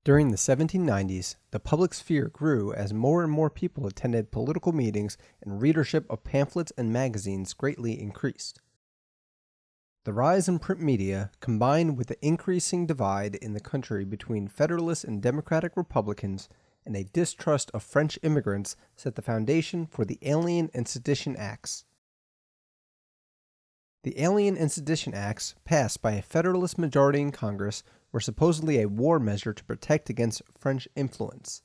During the 1790s, the public sphere grew as more and more people attended political meetings and readership of pamphlets and magazines greatly increased. The rise in print media, combined with the increasing divide in the country between Federalist and Democratic Republicans and a distrust of French immigrants, set the foundation for the Alien and Sedition Acts. The Alien and Sedition Acts, passed by a Federalist majority in Congress, were supposedly a war measure to protect against French influence.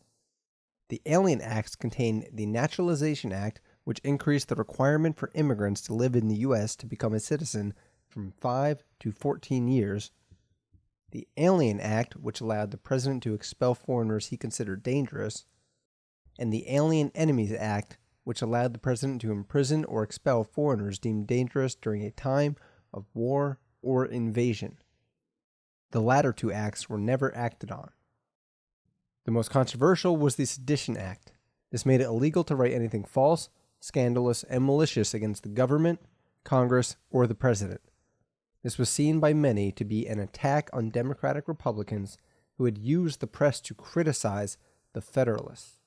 The Alien Acts contained the Naturalization Act, which increased the requirement for immigrants to live in the U.S. to become a citizen from 5 to 14 years. The Alien Act, which allowed the president to expel foreigners he considered dangerous. And the Alien Enemies Act, which allowed the president to imprison or expel foreigners deemed dangerous during a time of war or invasion. The latter two acts were never acted on. The most controversial was the Sedition Act. This made it illegal to write anything false, scandalous, and malicious against the government, Congress, or the president. This was seen by many to be an attack on Democratic Republicans who had used the press to criticize the Federalists.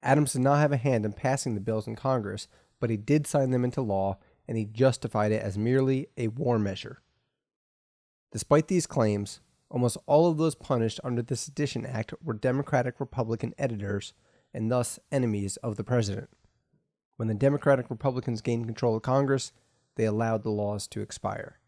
Adams did not have a hand in passing the bills in Congress, but he did sign them into law, and he justified it as merely a war measure. Despite these claims, almost all of those punished under the Sedition Act were Democratic Republican editors, and thus enemies of the president. When the Democratic Republicans gained control of Congress, they allowed the laws to expire.